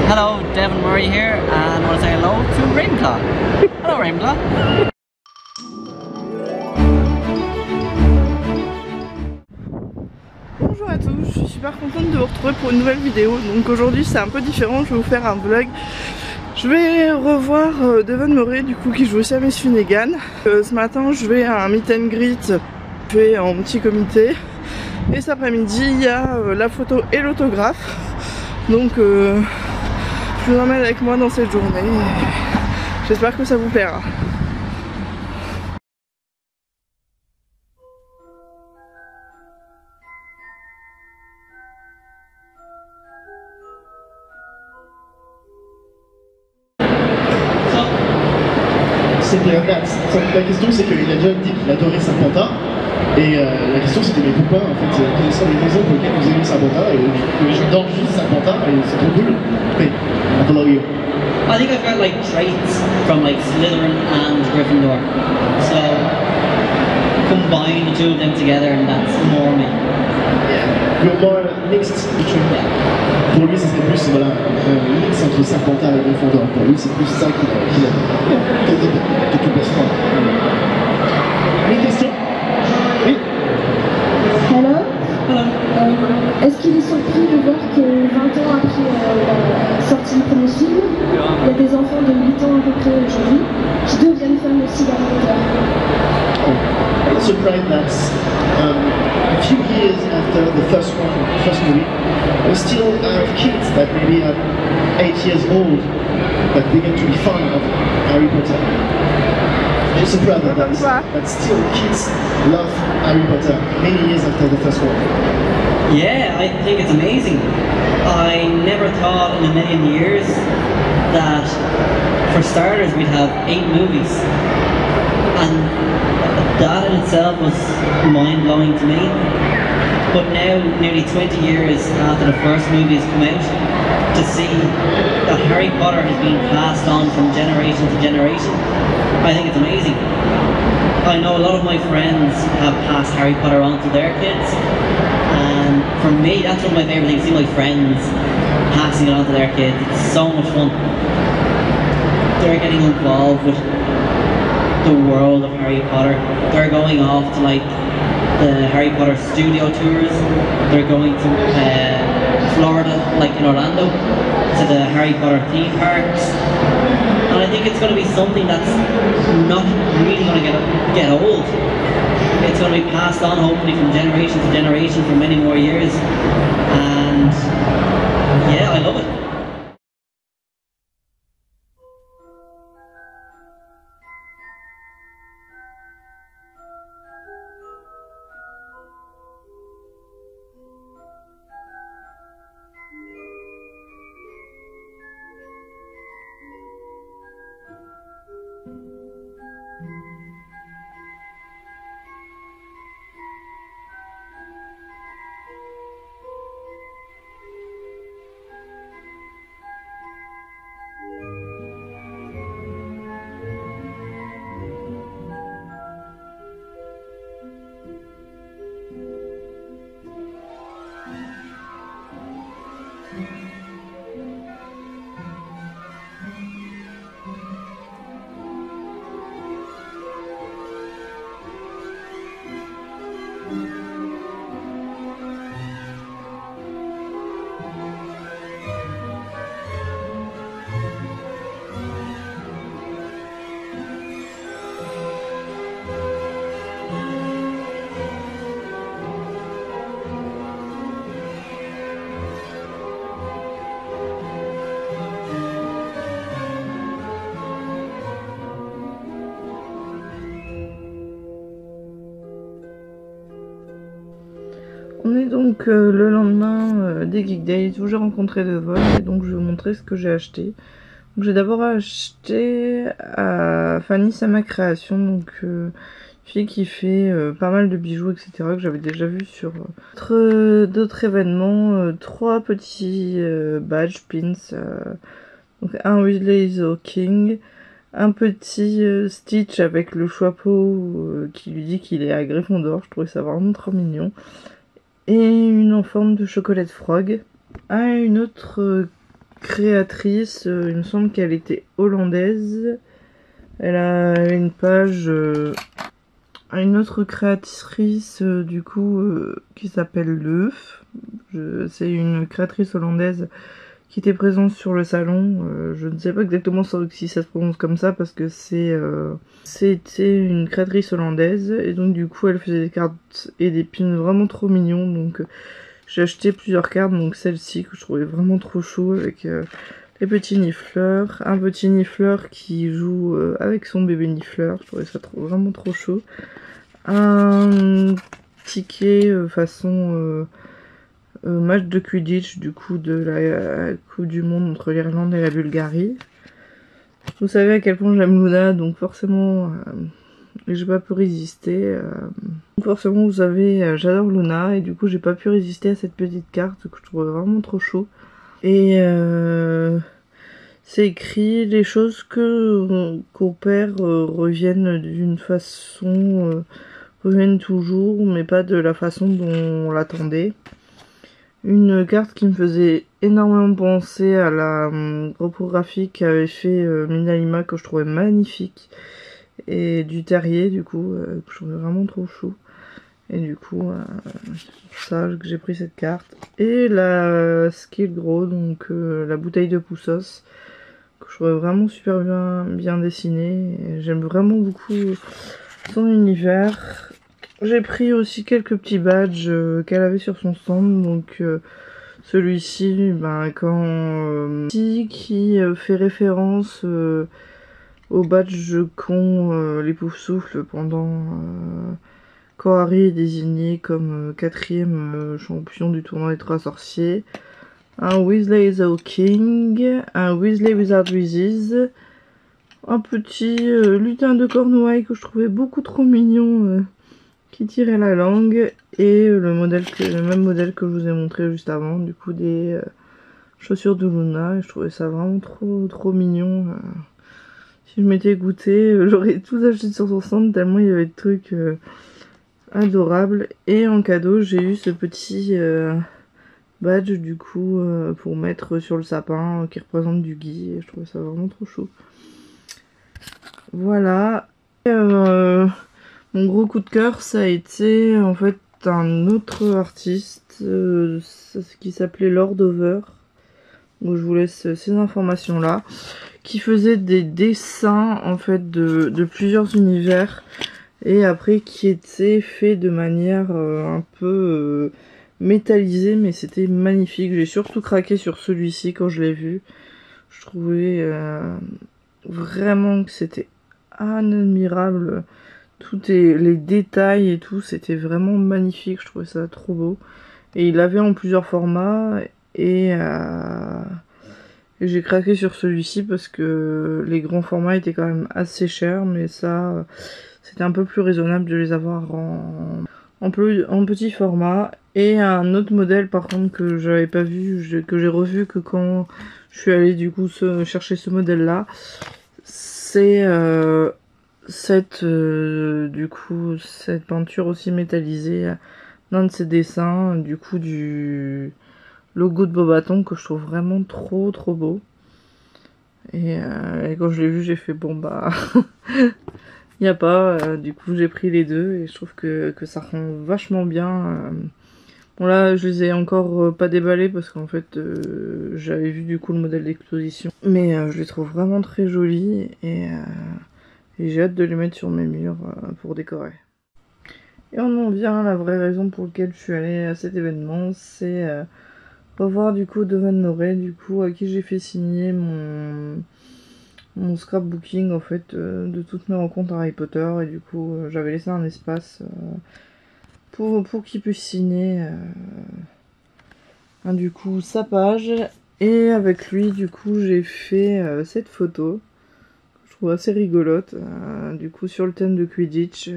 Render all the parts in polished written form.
Hello, Devin Murray here, and I want to say hello to Ravenclaw. Hello, Ravenclaw. Bonjour à tous, je suis super contente de vous retrouver pour une nouvelle vidéo. Donc aujourd'hui c'est un peu différent, je vais vous faire un vlog. Je vais revoir Devin Murray du coup qui joue aussi à Miss Finnegan. Ce matin je vais à un meet and greet, je vais en petit comité. Et cet après-midi il y a la photo et l'autographe. Donc je vous emmène avec moi dans cette journée. J'espère que ça vous plaira. La question c'est qu'il a déjà dit qu'il adorait Serpentard et la question c'était mais pourquoi en fait quelles sont les raisons pour lesquelles vous aimez Serpentard et j'adore juste Serpentard et c'est trop cool. Okay, I'll follow you. I think I've got like traits from like Slytherin and Gryffindor, so combine the two of them together and that's more me. Yeah, you're more mixed between them. Pour lui, ça serait plus voilà, un mix entre Serpentard et Gryffondor. Pour lui, c'est plus ça qu'il a. De tout place. Une question? Oui. Hello. Hello. Est-ce qu'il est surpris de voir que 20 ans après la sortie du premier film, il y a des enfants de 8 ans à peu près aujourd'hui qui deviennent fans aussi d'Harry Potter? I'm surprised that a few years after the first movie, we still have kids that maybe are 8 years old that begin to be fond of Harry Potter. I'm surprised that still kids love Harry Potter many years after the first one. Yeah, I think it's amazing. I never thought in a million years that for starters we'd have 8 movies. And that in itself was mind-blowing to me. But now, nearly 20 years after the first movie has come out, to see that Harry Potter has been passed on from generation to generation, I think it's amazing. I know a lot of my friends have passed Harry Potter on to their kids, and for me that's one of my favourite things, see my friends passing it on to their kids. It's so much fun. They're getting involved with the world of Harry Potter. They're going off to like the Harry Potter studio tours. They're going to Florida, like in Orlando, to the Harry Potter theme parks. And I think it's going to be something that's not really going to get old. It's going to be passed on hopefully from generation to generation for many more years. And yeah, I love it. On est donc le lendemain des Geek Days où j'ai rencontré Devon et donc je vais vous montrer ce que j'ai acheté. J'ai d'abord acheté à Fanny Sama Création, donc fille qui fait pas mal de bijoux etc. que j'avais déjà vu sur d'autres événements. 3 petits badges, pins, donc un Weasley is the King, un petit Stitch avec le chapeau qui lui dit qu'il est à Gryffondor, je trouvais ça vraiment trop mignon. Et une en forme de chocolat frog. Une autre créatrice, il me semble qu'elle était hollandaise. Elle a une page à une autre créatrice du coup qui s'appelle Leuf. C'est une créatrice hollandaise qui était présente sur le salon. Je ne sais pas exactement si ça se prononce comme ça parce que c'était une créatrice hollandaise et donc du coup elle faisait des cartes et des pins vraiment trop mignons. Donc j'ai acheté plusieurs cartes, donc celle-ci que je trouvais vraiment trop chou avec les petits nifleurs, un petit nifleur qui joue avec son bébé nifleur, je trouvais ça vraiment trop chaud. Un ticket façon match de Quidditch du coup de la Coupe du Monde entre l'Irlande et la Bulgarie. Vous savez à quel point j'aime Luna, donc forcément j'ai pas pu résister. Forcément vous savez, j'adore Luna et du coup j'ai pas pu résister à cette petite carte que je trouvais vraiment trop chaud. Et c'est écrit les choses qu'au père reviennent d'une façon, reviennent toujours, mais pas de la façon dont on l'attendait. Une carte qui me faisait énormément penser à la reprographie qu'avait fait Minalima, que je trouvais magnifique, et du terrier du coup, que je trouvais vraiment trop chou. Et du coup, c'est pour ça que j'ai pris cette carte. Et la Skill Grow, donc la bouteille de poussos, que je trouvais vraiment super bien dessinée. J'aime vraiment beaucoup son univers. J'ai pris aussi quelques petits badges qu'elle avait sur son stand. Donc celui-ci, qui fait référence au badge qu'ont les Poufsouffles pendant... quand Harry est désigné comme 4e champion du tournoi des 3 sorciers. Un Weasley is our king, un Weasley without Wizards, un petit lutin de Cornouailles que je trouvais beaucoup trop mignon, qui tirait la langue, et le même modèle que je vous ai montré juste avant, du coup des chaussures de Luna, et je trouvais ça vraiment trop mignon. Si je m'étais goûté, j'aurais tout acheté sur son stand tellement il y avait de trucs adorable. Et en cadeau j'ai eu ce petit badge du coup pour mettre sur le sapin qui représente du gui, et je trouvais ça vraiment trop chaud. Voilà. Mon gros coup de cœur ça a été en fait un autre artiste qui s'appelait Lord Over, donc je vous laisse ces informations là, qui faisait des dessins en fait de plusieurs univers et après qui était fait de manière un peu métallisée, mais c'était magnifique. J'ai surtout craqué sur celui-ci quand je l'ai vu. Je trouvais vraiment que c'était admirable. Les détails et tout, c'était vraiment magnifique. Je trouvais ça trop beau. Et il l'avait en plusieurs formats et j'ai craqué sur celui-ci parce que les grands formats étaient quand même assez chers, mais ça... c'était un peu plus raisonnable de les avoir en petit format. Et un autre modèle par contre que j'avais pas vu, que j'ai revu que quand je suis allée du coup chercher ce modèle là, c'est cette peinture aussi métallisée d'un de ces dessins, du coup du logo de Bobaton, que je trouve vraiment trop beau. Et quand je l'ai vu j'ai fait bon bah... il n'y a pas, du coup j'ai pris les deux et je trouve que ça rend vachement bien. Bon là je les ai encore pas déballés parce qu'en fait j'avais vu du coup le modèle d'exposition. Mais je les trouve vraiment très jolis et j'ai hâte de les mettre sur mes murs pour décorer. Et on en vient à la vraie raison pour laquelle je suis allée à cet événement, c'est revoir du coup Devan Norey, du coup à qui j'ai fait signer mon scrapbooking en fait de toutes mes rencontres Harry Potter, et du coup j'avais laissé un espace pour qu'il puisse signer du coup sa page, et avec lui du coup j'ai fait cette photo que je trouve assez rigolote du coup sur le thème de Quidditch.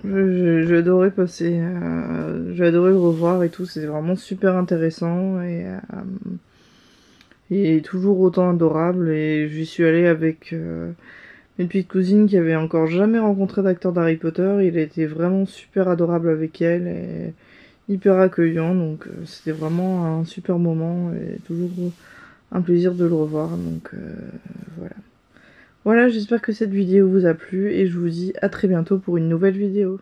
J'ai adoré passer, j'ai adoré le revoir et tout, c'était vraiment super intéressant et toujours autant adorable. Et j'y suis allée avec une petite cousine qui avait encore jamais rencontré d'acteur d'Harry Potter. Il a été vraiment super adorable avec elle et hyper accueillant, donc c'était vraiment un super moment et toujours un plaisir de le revoir, donc voilà. Voilà, j'espère que cette vidéo vous a plu et je vous dis à très bientôt pour une nouvelle vidéo.